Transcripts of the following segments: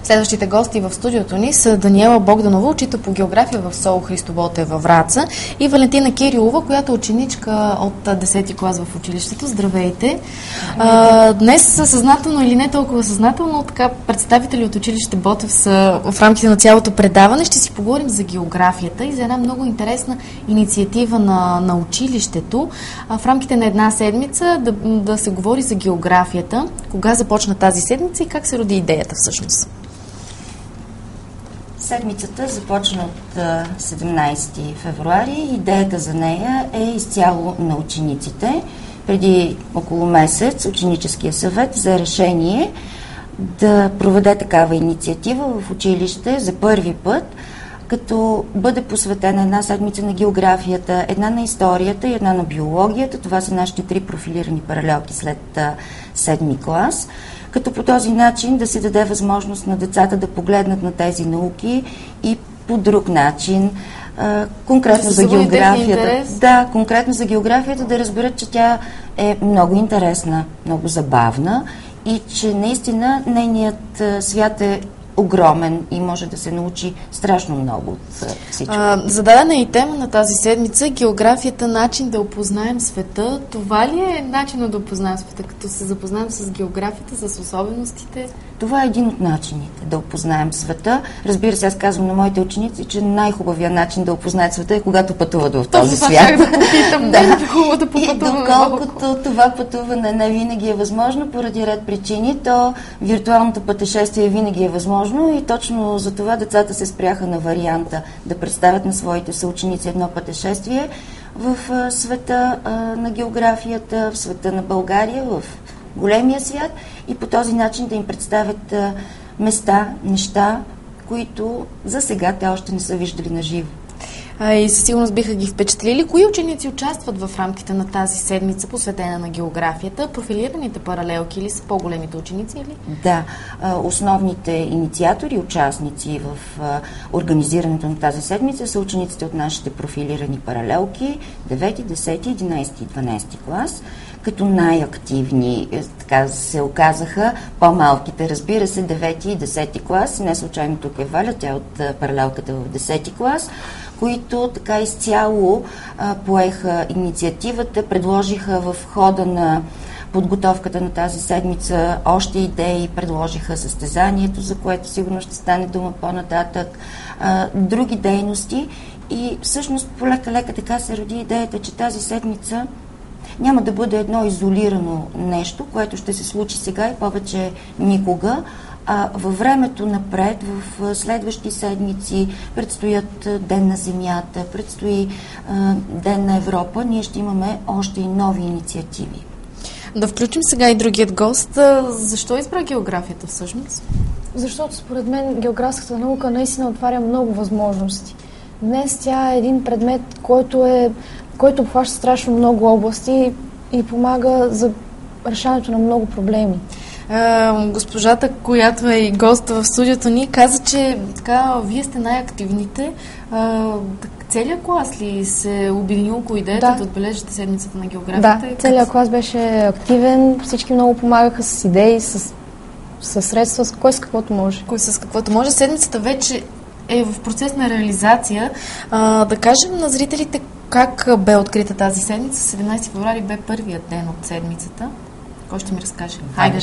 Следващите гости в студиото ни са Даниела Богданова, учител по география в СОУ Христо Ботев във Враца, и Валентина Кирилова, която е ученичка от 10-ти клас в училището. Здравейте! Днес съзнателно или не толкова съзнателно, така представители от училище Ботев са в рамките на цялото предаване. Ще си поговорим за географията и за една много интересна инициатива на училището. В рамките на една седмица да се говори за географията. Кога започна тази седмица и как се роди идеята всъщност? Седмицата започна от 17 февруари. Идеята за нея е изцяло на учениците. Преди около месец ученическия съвет взе решение да проведе такава инициатива в училище за първи път, като бъде посветена една седмица на географията, една на историята и една на биологията. Това са нашите 3 профилирани паралелки след 7 клас. Като по този начин да се даде възможност на децата да погледнат на тези науки и по друг начин. Конкретно за географията. Да, конкретно за географията да разберат, че тя е много интересна, много забавна и че наистина нейният свят е огромен и може да се научи страшно много от всичко. Зададена е и тема на тази седмица: географията, начин да опознаем света. Това ли е начинът да опознаем света, като се запознаем с географията, с особеностите? Това е един от начините да опознаем света. Разбира се, аз казвам на моите ученици, че най-хубавият начин да опознаят света е когато пътуват в този свят. Да попитам, да е хубаво да попътуваме. И доколкото това пътуване не винаги е възможно, поради ред причини, то виртуалното пътешествие винаги е възможно и точно за това децата се спряха на варианта да представят на своите съученици едно пътешествие в света на географията, в света на България, в големия свят и по този начин да им представят места, неща, които за сега те още не са виждали на живо. И със сигурност биха ги впечатлили. Кои ученици участват в рамките на тази седмица, посветена на географията? Профилираните паралелки или са по-големите ученици? Или? Да, основните инициатори, участници в организирането на тази седмица са учениците от нашите профилирани паралелки 9, 10, 11 и 12 клас, като най-активни така се оказаха по-малките, разбира се, 9 и 10 клас. Не случайно тук е Валя, тя от паралелката в 10 клас, които така изцяло поеха инициативата, предложиха в хода на подготовката на тази седмица още идеи, предложиха състезанието, за което сигурно ще стане дума по-нататък, други дейности и всъщност полека-лека така се роди идеята, че тази седмица няма да бъде едно изолирано нещо, което ще се случи сега и повече никога, а във времето напред, в следващи седмици, предстоят Ден на Земята, предстои Ден на Европа, ние ще имаме още и нови инициативи. Да включим сега и другият гост. Защо избра географията всъщност? Защото според мен географската наука наистина отваря много възможности. Днес тя е един предмет, който обхваща страшно много области и помага за решаването на много проблеми. Госпожата, която е и гост в студиото ни, каза, че така, вие сте най-активните. Целият клас ли се обедини около идеята да отбележите седмицата на географията? Да, целият клас беше активен, всички много помагаха с идеи, с средства, с кой с каквото може. Кой с каквото може. Седмицата вече е в процес на реализация. Да кажем на зрителите как бе открита тази седмица. 17 февруари бе първият ден от седмицата. Кой ще ми разкаже? Хайде,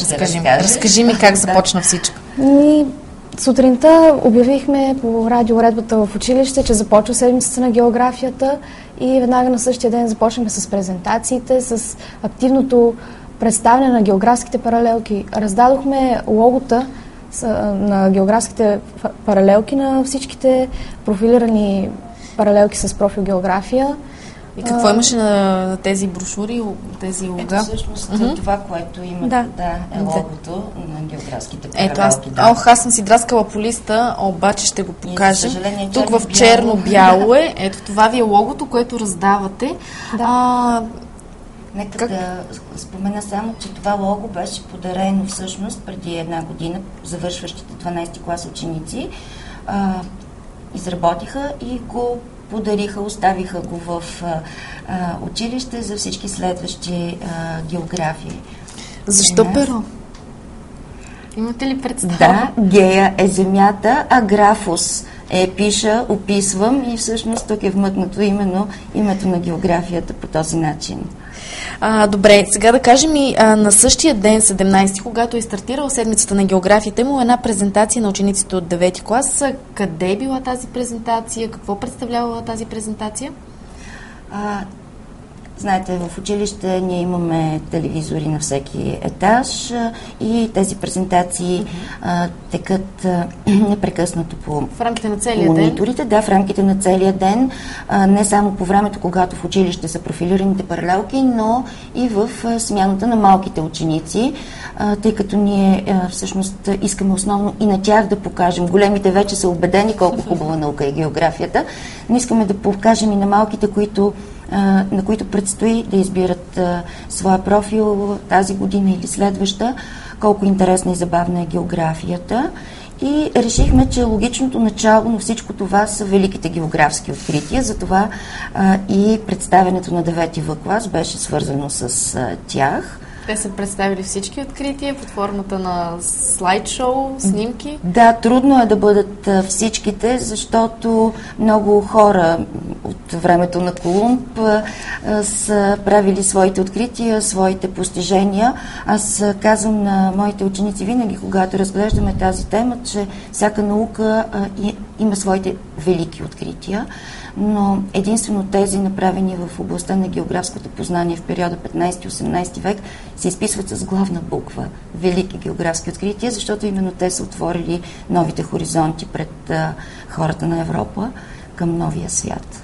разкажи ми как започна всичко. И сутринта обявихме по радиоуредбата в училище, че започва седмицата на географията и веднага на същия ден започнахме с презентациите, с активното представяне на географските паралелки. Раздадохме логота на географските паралелки на всичките профилирани паралелки с профил география. И какво имаше на тези брошури, тези лога? Ето всъщност това, което има е логото на географските паралелки. Аз съм си драскала по листа, обаче ще го покажа. Тук в черно-бяло е. Ето това ви е логото, което раздавате. Да. Нека да спомена само, че това лого беше подарено всъщност преди една година. Завършващите 12 клас ученици изработиха и го подариха, оставиха го в училище за всички следващи географии. Защо перо? Имате ли представа? Да, гея е земята, а графос е пиша, описвам и всъщност тук е вмъкнато именно името на географията по този начин. Добре, сега да кажем и на същия ден, 17, когато е стартирала седмицата на географията, има една презентация на учениците от 9 клас. Къде е била тази презентация? Какво представлявала тази презентация? Знаете, в училище ние имаме телевизори на всеки етаж и тези презентации текат непрекъснато в рамките на целия мониторите. ден? Да, в рамките на целия ден. Не само по времето, когато в училище са профилираните паралелки, но и в смяната на малките ученици, тъй като ние всъщност искаме основно и на тях да покажем. Големите вече са убедени колко хубава наука е географията, но искаме да покажем и на малките, на които предстои да избират своя профил тази година или следваща, колко интересна и забавна е географията. И решихме, че логичното начало на всичко това са великите географски открития, затова и представянето на 9-ти В клас беше свързано с тях. Те са представили всички открития под формата на слайд-шоу, снимки? Да, трудно е да бъдат всичките, защото много хора от времето на Колумб са правили своите открития, своите постижения. Аз казвам на моите ученици винаги, когато разглеждаме тази тема, че всяка наука има своите велики открития, но единствено тези, направени в областта на географското познание в периода 15-18 век, се изписват с главна буква велики географски открития, защото именно те са отворили новите хоризонти пред хората на Европа към новия свят.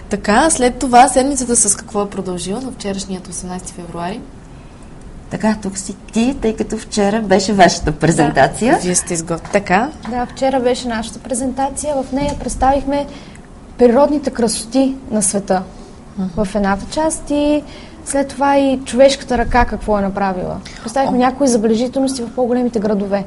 Така, след това седмицата с какво е продължила на вчерашният 18 февруари? Така, тук си ти, тъй като вчера беше вашата презентация. Да, вие сте изготвили. Така? Да, вчера беше нашата презентация. В нея представихме природните красоти на света в едната част и след това и човешката ръка какво е направила. Представихме някои забележителности в по-големите градове.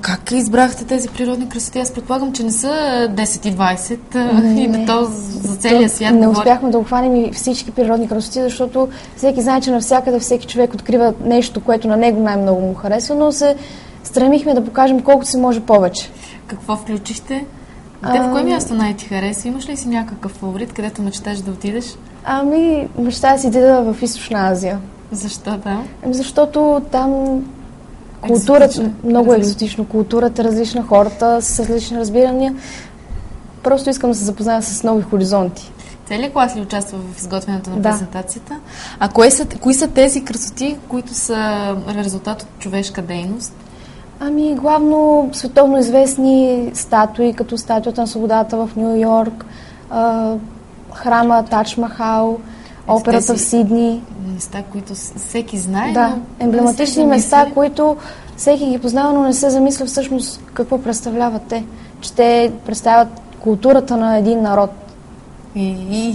Как избрахте тези природни красоти? Аз предполагам, че не са 10 и 20 и на то за целия свят. Не успяхме да обхванем и всички природни красоти, защото всеки знае, че навсякъде всеки човек открива нещо, което на него най-много му харесва, но се стремихме да покажем колкото се може повече. Какво включихте? Те в кое място най-ти хареса? Имаш ли си някакъв фаворит, където мечташ да отидеш? Мечтая си да в Източна Азия. Защо там? Защото там културата много екзотично. Културата е различна, хората с различни разбирания. Просто искам да се запозная с нови хоризонти. Целият клас ли участва в изготвянето на презентацията? А кои са тези красоти, които са резултат от човешка дейност? Главно световно известни статуи, като статуята на свободата в Ню Йорк, храма Тадж Махал, операта в Сидни. Места, които всеки знае. Да, емблематични места, които всеки ги познава, но не се замисля всъщност какво представляват те. Че те представят културата на един народ. И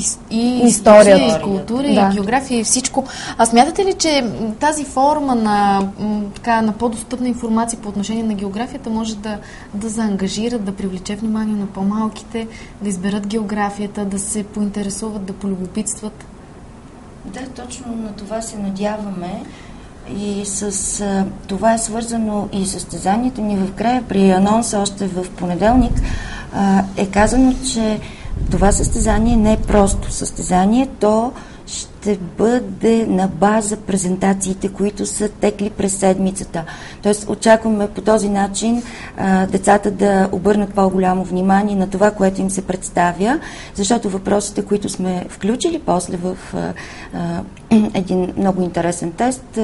историята, и култура, и география, и всичко. А смятате ли, че тази форма на по-достъпна информация по отношение на географията може да заангажира, да привлече внимание на по-малките, да изберат географията, да се поинтересуват, да полюбопитстват? Да, точно на това се надяваме. И с това е свързано и състезанието ни в края. При анонса още в понеделник е казано, че това състезание не е просто състезание, то ще бъде на база презентациите, които са текли през седмицата. Тоест очакваме по този начин децата да обърнат по-голямо внимание на това, което им се представя, защото въпросите, които сме включили после в един много интересен тест,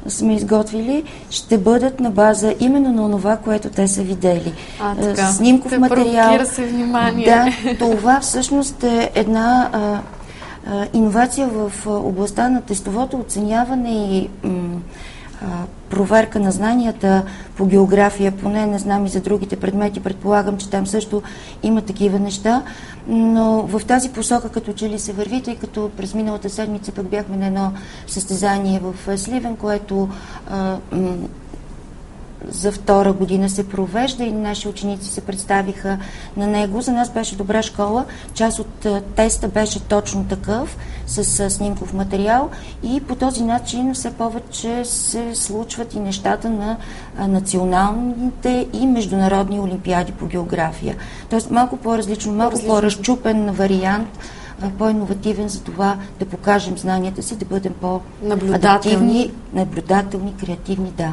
сме изготвили, ще бъдат на база именно на това, което те са видели. Снимков материал. Провокира се внимание. Да, това всъщност е една иновация в областта на тестовото оценяване и проверка на знанията по география, поне не знам и за другите предмети, предполагам, че там също има такива неща, но в тази посока като че ли се върви, тъй като през миналата седмица пък бяхме на едно състезание в Сливен, което за втора година се провежда и наши ученици се представиха на него. За нас беше добра школа. Част от теста беше точно такъв, с снимков материал, и по този начин все повече се случват и нещата на националните и международни олимпиади по география. Тоест малко по-различно, малко по-разчупен вариант, по-инновативен за това да покажем знанията си, да бъдем по-адаптивни, наблюдателни, креативни, да.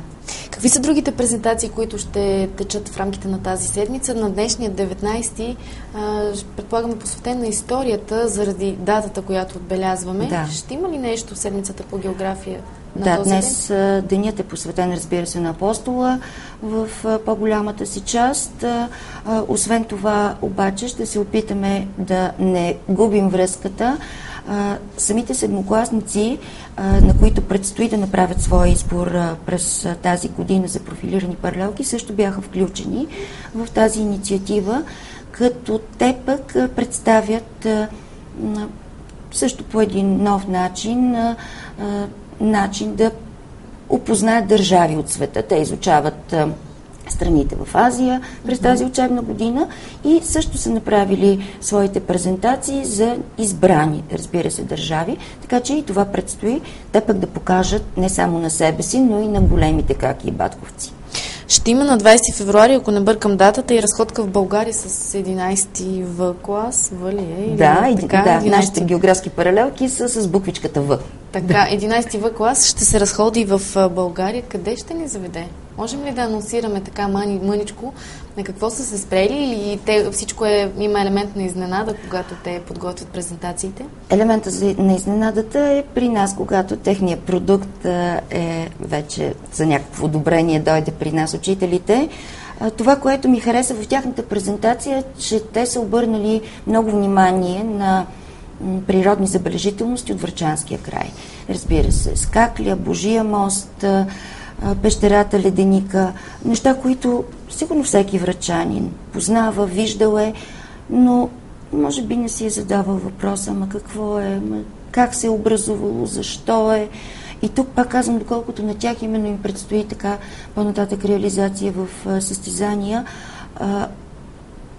Какви са другите презентации, които ще течат в рамките на тази седмица? На днешния 19-ти, предполагаме, посветен на историята, заради датата, която отбелязваме. Да. Ще има ли нещо в седмицата по география на да, този днес ден? денят е посветен, разбира се, на Апостола в по-голямата си част. Освен това, обаче, ще се опитаме да не губим връзката. Самите седмокласници, на които предстои да направят своя избор през тази година за профилирани паралелки, също бяха включени в тази инициатива, като те пък представят също по един нов начин да опознаят държави от света. Те изучават страните в Азия през тази учебна година и също са направили своите презентации за избрани, разбира се, държави, така че и това предстои те пък да покажат не само на себе си, но и на големите каки и батковци. Ще има на 20 февруари, ако не бъркам датата, и разходка в България с 11 В клас. В ли е? Да, така, да, 11... нашите географски паралелки са с буквичката В. Така, 11 В клас ще се разходи в България. Къде ще ни заведе? Можем ли да анонсираме така мъничко на какво са се спрели, или всичко има елемент на изненада, когато те подготвят презентациите? Елементът на изненадата е при нас, когато техният продукт е вече за някакво одобрение, дойде при нас учителите. Това, което ми хареса в тяхната презентация, е, че те са обърнали много внимание на природни забележителности от Врачанския край. Разбира се, Скакля, Божия мост, пещерата Леденика, неща, които сигурно всеки врачанин познава, виждал е, но може би не си е задавал въпроса, какво е, как се е образувало, защо е. И тук пак казвам, доколкото на тях именно им предстои така по-нататък реализация в състезания,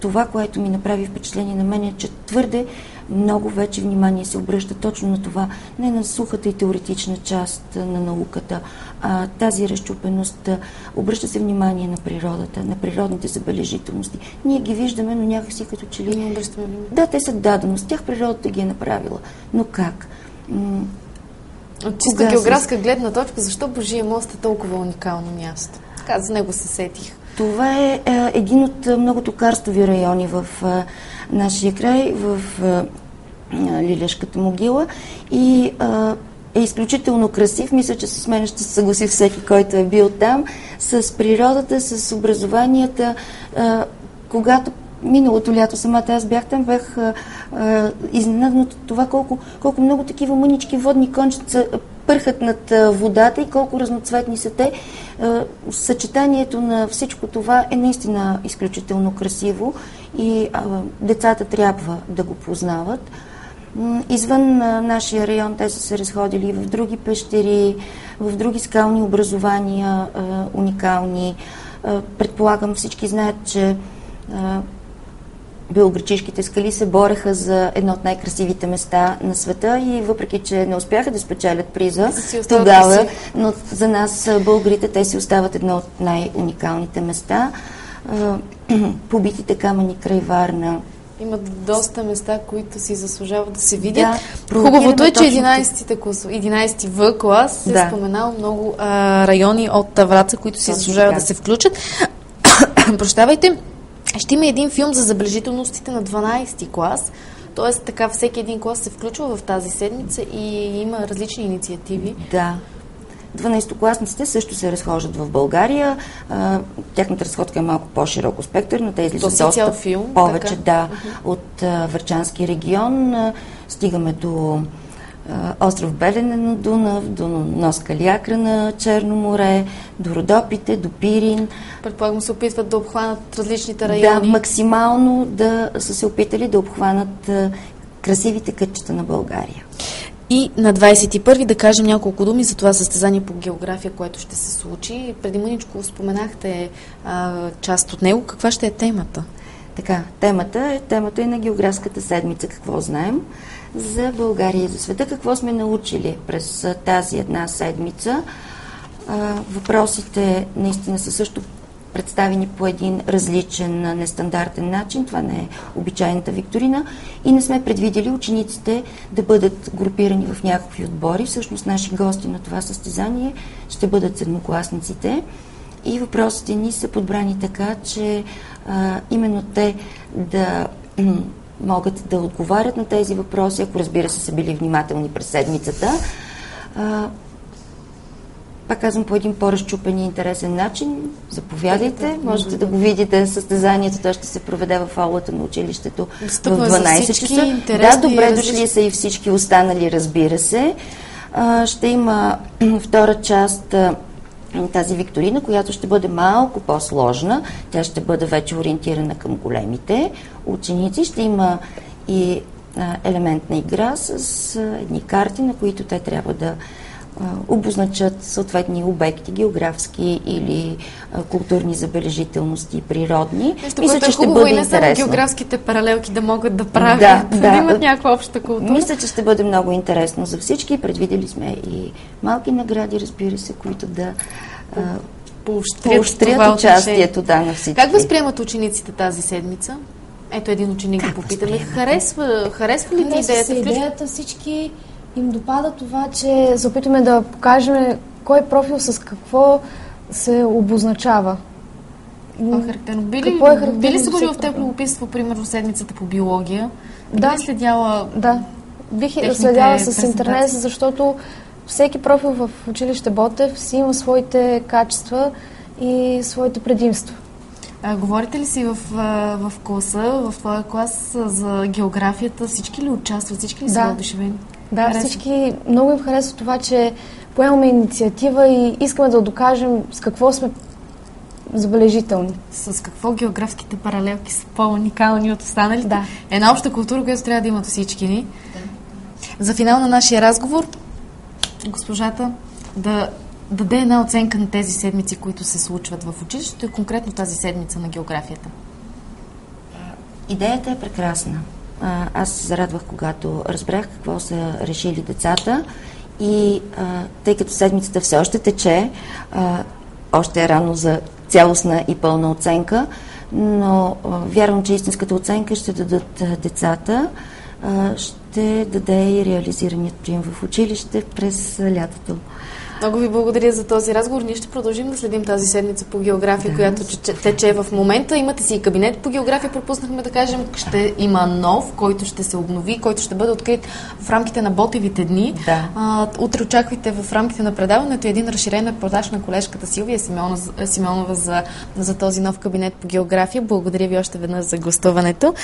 това, което ми направи впечатление на мен, е, че твърде много вече внимание се обръща точно на това, не на сухата и теоретична част на науката, а тази разчупеност, обръща се внимание на природата, на природните забележителности. Ние ги виждаме, но някакси като че ли... Не обръщаме внимание. Да, те са даденост, тях природата ги е направила. Но как? От чисто географска гледна точка, защо Божия мост е толкова уникално място? Така, за него се сетих. Това е един от многото карстови райони в нашия край, в Лилешката могила, и е изключително красив. Мисля, че с мен ще се съгласи всеки, който е бил там, с природата, с образованията. Когато миналото лято самата аз бях там, бях изненадана от това колко много такива мънички водни кончета пърхат над водата и колко разноцветни са те. Съчетанието на всичко това е наистина изключително красиво и децата трябва да го познават. Извън нашия район те са се разходили и в други пещери, в други скални образования, уникални. Предполагам, всички знаят, че белоградчишките скали се бореха за едно от най-красивите места на света и въпреки, че не успяха да спечелят приза тогава, но за нас, българите, те си остават едно от най-уникалните места. Побитите камъни край Варна. Имат доста места, които си заслужават да се видят. Да, хубавото е, че 11 В клас се споменал много райони от Враца, които си заслужават да се включат. Прощавайте. Ще има един филм за забележителностите на 12-ти клас, т.е. така всеки един клас се включва в тази седмица и има различни инициативи. Да. 12-класниците също се разхождат в България. Тяхната разходка е малко по-широко спектър, но те излизат доста филм, повече от Врачански регион. Стигаме до остров Белене на Дунав, до нос Калиакра на Черно море, до Родопите, до Пирин. Предполагам, се опитват да обхванат различните райони. Да, максимално да са се опитали да обхванат красивите кътчета на България. И на 21-ви да кажем няколко думи за това състезание по география, което ще се случи. Преди мъничко споменахте част от него. Каква ще е темата? Така, темата е на географската седмица. Какво знаем за България и за света? Какво сме научили през тази една седмица? Въпросите наистина са също представени по един различен, нестандартен начин. Това не е обичайната викторина и не сме предвидели учениците да бъдат групирани в някакви отбори. Всъщност наши гости на това състезание ще бъдат седмокласниците и въпросите ни са подбрани така, че именно те да могат да отговарят на тези въпроси, ако разбира се са били внимателни през седмицата. Пак казвам, по един по-разчупен и интересен начин. Заповядайте, можете да го видите състезанието. То ще се проведе в аулата на училището в 12 часа. Да, добре дошли са и всички останали, разбира се. Ще има втора част тази викторина, която ще бъде малко по-сложна. Тя ще бъде вече ориентирана към големите ученици. Ще има и елемент на игра с едни карти, на които те трябва да обозначат съответни обекти, географски или културни забележителности, природни. Мисля, че ще бъде интересно. Само географските паралелки да могат да правят, да имат някаква обща култура. Мисля, че ще бъде много интересно за всички. Предвидели сме и малки награди, разбира се, които да поощрят участието на всички. Как възприемат учениците тази седмица? Ето един ученик да попитаме. Харесва ли ти идеята? Всички им допада това, че се опитваме да покажем кой профил с какво се обозначава. Характерно. Би ли се годил в теплописство, примерно седмицата по биология? Да. Би ли следяла? Да. Бих следяла с интернет, защото всеки профил в училище Ботев си има своите качества и своите предимства. Говорите ли си в класа, в твоя клас за географията? Всички ли участват? Всички ли са въодушевени? Да, всички много им харесва това, че поемаме инициатива и искаме да докажем с какво сме забележителни. С какво географските паралелки са по-уникални от останалите? Да. Една обща култура, която трябва да имат всички ни. Да. За финал на нашия разговор, госпожата да даде една оценка на тези седмици, които се случват в училището и конкретно тази седмица на географията. Идеята е прекрасна. Аз се зарадвах, когато разбрах какво са решили децата и тъй като седмицата все още тече, още е рано за цялостна и пълна оценка, но вярвам, че истинската оценка ще дадат децата, ще даде и реализираният прием в училище през лятото. Много ви благодаря за този разговор. Ние ще продължим да следим тази седмица по география, която тече в момента. Имате си и кабинет по география, пропуснахме да кажем. Ще има нов, който ще се обнови, който ще бъде открит в рамките на Ботевите дни. Да. Утре очаквайте в рамките на предаването един разширен репортаж на колежката Силвия Симеонова за този нов кабинет по география. Благодаря ви още веднъж за гостуването.